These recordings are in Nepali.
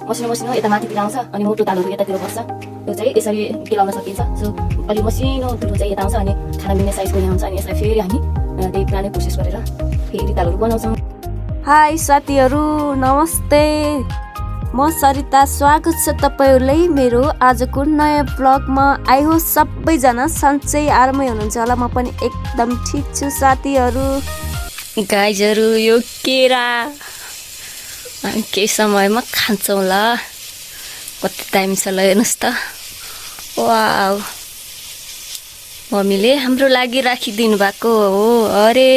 मसिनो मसिनो यता माथितिर आउँछ अनि मोटो दालहरू यतातिर बस्छ। यो चाहिँ यसरी केलाउन सकिन्छ। सो अलि मसिनो धुलो चाहिँ यता आउँछ अनि खाना मिल्ने साइजको यहाँ हुन्छ अनि यसलाई फेरि हामी त्यही पुरानै प्रोसेस गरेर फेरि दालहरू बनाउँछौँ। हाई साथीहरू, नमस्ते। म सरिता, स्वागत छ तपाईँहरूलाई मेरो आजको नयाँ ब्लगमा। आई होप सबैजना सन्चै आरामै हुनुहुन्छ होला। म पनि एकदम ठिक छु साथीहरू। गाइजहरू, यो केरा हामी केही समयमा खान्छौँ ल। कति दामी छ ल, हेर्नुहोस् त। वाउ, मम्मीले हाम्रो लागि राखिदिनु भएको हो अरे।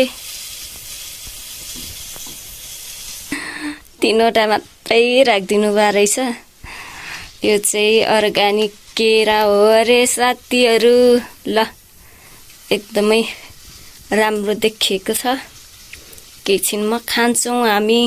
3वटा मात्रै राखिदिनु भएको रहेछ। यो चाहिँ अर्ग्यानिक केरा हो अरे साथीहरू। ल, एकदमै राम्रो देखिएको छ। एकैछिनमा खान्छौँ हामी।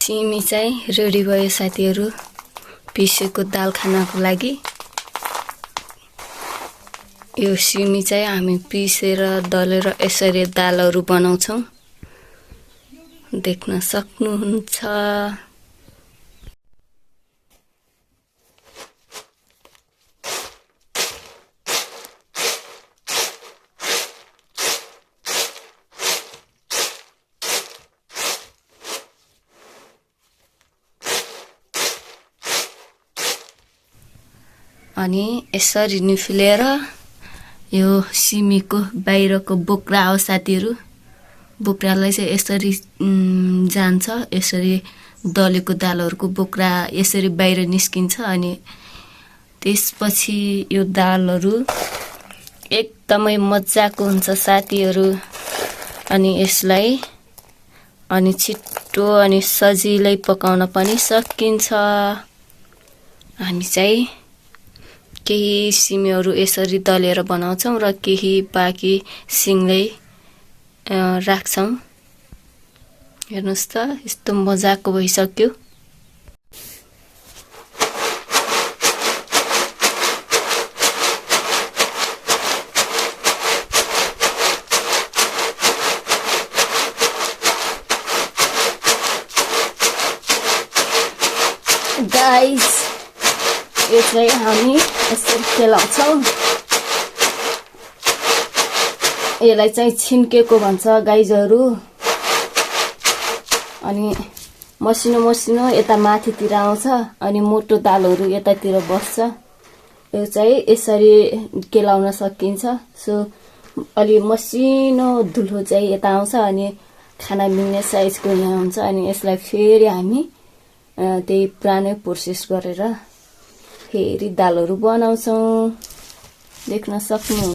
सिमी चाहिँ रेडी भयो साथीहरू, पिसेको दाल खानाको लागि। यो सिमी चाहिँ हामी पिसेर दलेर यसरी दालहरू बनाउँछौँ, देख्न सक्नुहुन्छ। अनि यसरी निफिलेर यो सिमीको बाहिरको बोक्रा हो साथीहरू। बोक्रालाई चाहिँ यसरी जान्छ, यसरी दलेको दालहरूको बोक्रा यसरी बाहिर निस्किन्छ। अनि त्यसपछि यो दालहरू एकदमै मजाको हुन्छ साथीहरू। अनि यसलाई अनि छिट्टो अनि सजिलै पकाउन पनि सकिन्छ। हामी चाहिँ केही सिमीहरू यसरी दलेर बनाउँछौँ र केही बाँकी सिङलै राख्छौँ। हेर्नुहोस् त, यस्तो मजाको भइसक्यो। गाइस, यो चाहिँ हामी यसरी केलाउँछौँ। यसलाई चाहिँ छिन्केको भन्छ गाइजहरू। अनि मसिनो मसिनो यता माथितिर आउँछ अनि मोटो दालहरू यतातिर बस्छ। यो चाहिँ यसरी केलाउन सकिन्छ। सो अलि मसिनो धुलो चाहिँ यता आउँछ अनि खाना मिल्ने साइजको यहाँ हुन्छ। अनि यसलाई फेरि हामी त्यही पुरानै प्रोसेस गरेर फेरि दालहरू बनाउँछौँ, देख्न सक्नु।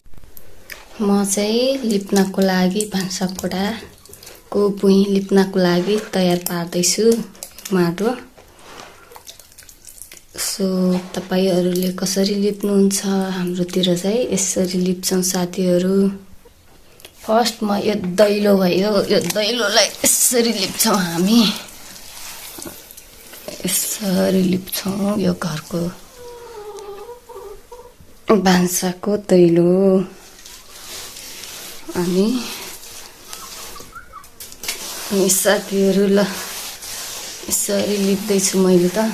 म चाहिँ लिप्नको लागि भान्साकोठाको भुइँ लिप्नको लागि तयार पार्दैछु माटो। सो तपाईँहरूले कसरी लिप्नुहुन्छ? हाम्रोतिर चाहिँ यसरी लिप्छौँ साथीहरू। फर्स्टमा यो दैलो भयो, यो दैलोलाई यसरी लिप्छौँ हामी। यसरी लिप्छौँ यो घरको भान्साको दैलो। अनि साथीहरू, ल यसरी लिप्दैछु मैले त।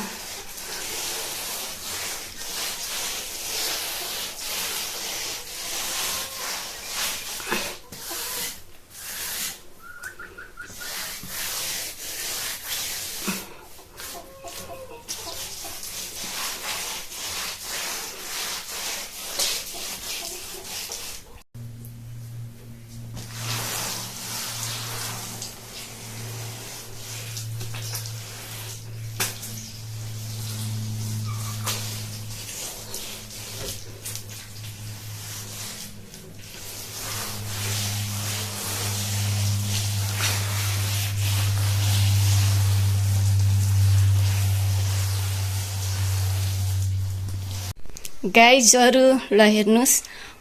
गाइजहरू ल हेर्नुहोस्,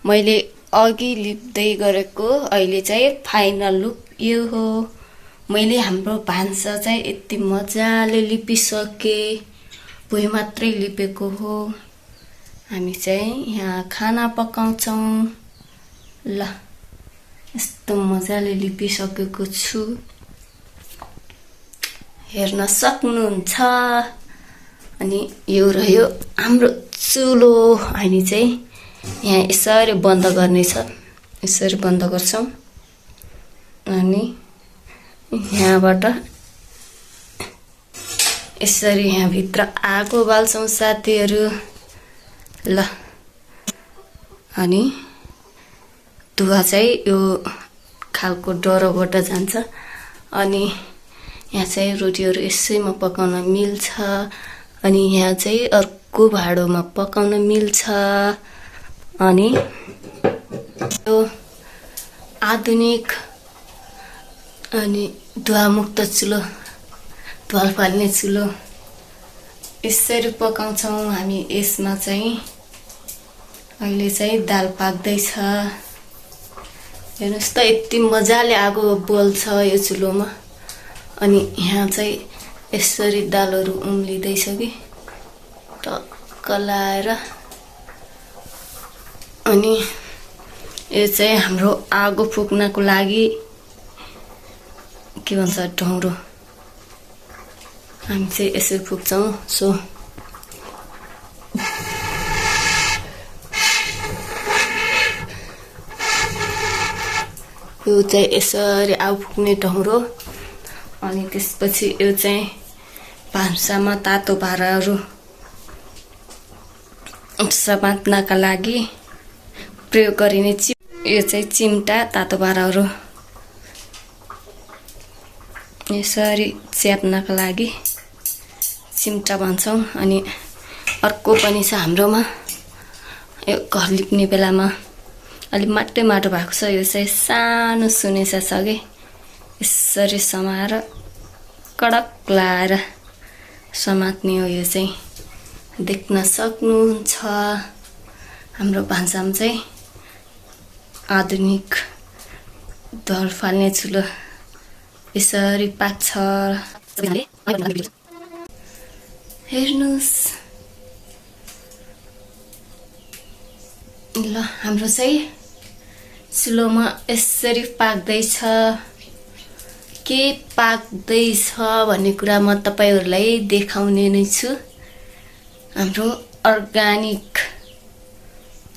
मैले अघि लिप्दै गरेको अहिले चाहिँ फाइनल लुक यो हो। मैले हाम्रो भान्सा चाहिँ यति मजाले लिपिसकेँ, भुइँ मात्रै लिपेको हो। हामी चाहिँ यहाँ खाना पकाउँछौँ। ल यस्तो मजाले लिपिसकेको छु, हेर्न सक्नुहुन्छ। अनि यो रह्यो हाम्रो चुलो। हामी चाहिँ यहाँ यसरी बन्द गर्नेछ, यसरी बन्द गर्छौँ। अनि यहाँबाट यसरी यहाँभित्र आगो बाल्छौँ साथीहरू। ल अनि धुवा चाहिँ यो खालको डह्रोबाट जान्छ। अनि यहाँ चाहिँ रोटीहरू यसैमा पकाउन मिल्छ। अनि यहाँ चाहिँ अर्को भाँडोमा पकाउन मिल्छ। अनि यो आधुनिक अनि धुवामुक्त चुलो, धुवा फाल्ने चुलो यसरी पकाउँछौँ हामी। यसमा चाहिँ अहिले चाहिँ दाल पाक्दैछ। हेर्नुहोस् त यति मजाले आगो बल्छ यो चुलोमा। अनि यहाँ चाहिँ यसरी दालहरू उम्लिँदैछ कि टक्क लाएर। अनि यो चाहिँ हाम्रो आगो फुक्नको लागि के भन्छ ढौँडो। हामी चाहिँ यसरी फुक्छौँ। सो यो चाहिँ यसरी आगो फुक्ने ढौँडो। अनि त्यसपछि यो चाहिँ भान्सामा तातो भाँडाहरू समात्नका लागि प्रयोग गरिने यो चाहिँ चिम्टा, तातो भाँडाहरू यसरी च्याप्नका लागि चिम्टा भन्छौँ। अनि अर्को पनि छ हाम्रोमा, यो घर लिप्ने बेलामा अलिक माटो माटो भएको छ। यो चाहिँ सानो सुनेसा छ कि यसरी समाएर कडक लाएर समात्ने हो। यो चाहिँ देख्न सक्नुहुन्छ। हाम्रो भान्सामा चाहिँ आधुनिक धुवा फाल्ने चुलो यसरी पाक्छ। हेर्नुहोस् ल हाम्रो चाहिँ चुलोमा यसरी पाक्दैछ। के पाक्दैछ भन्ने कुरा म तपाईहरूलाई देखाउने नै छु। हाम्रो अर्ग्यानिक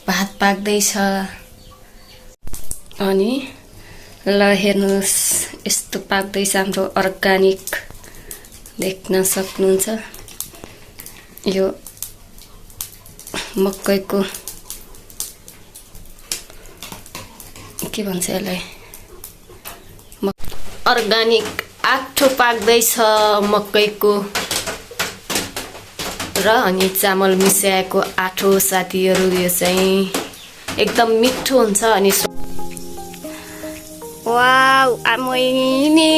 भात पाक्दैछ। अनि ल हेर्नुहोस् यस्तो पाक्दैछ हाम्रो अर्ग्यानिक, देख्न सक्नुहुन्छ। यो मकैको के भन्छ यसलाई, अर्ग्यानिक आठो पाक्दैछ मकैको र अनि चामल मिसाएको आठो साथीहरू। यो चाहिँ एकदम मिठो हुन्छ। अनि वाउ आमैनी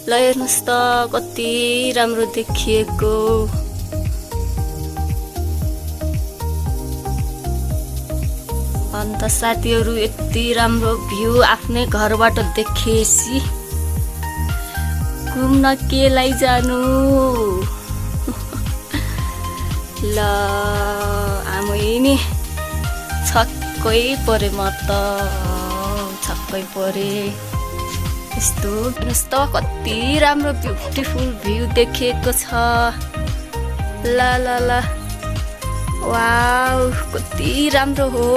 ल हेर्नुहोस् त कति राम्रो देखिएको। अन्त साथीहरू यति राम्रो भ्यू आफ्नै घरबाट देखेपछि घुम्न के लैजानु। ल आमै छक्कै परे, म त छक्कै परे। यस्तो हेर्नुहोस् त कति राम्रो ब्युटिफुल भ्यू देखेको छ। ल ल ल वाउ कति राम्रो हो।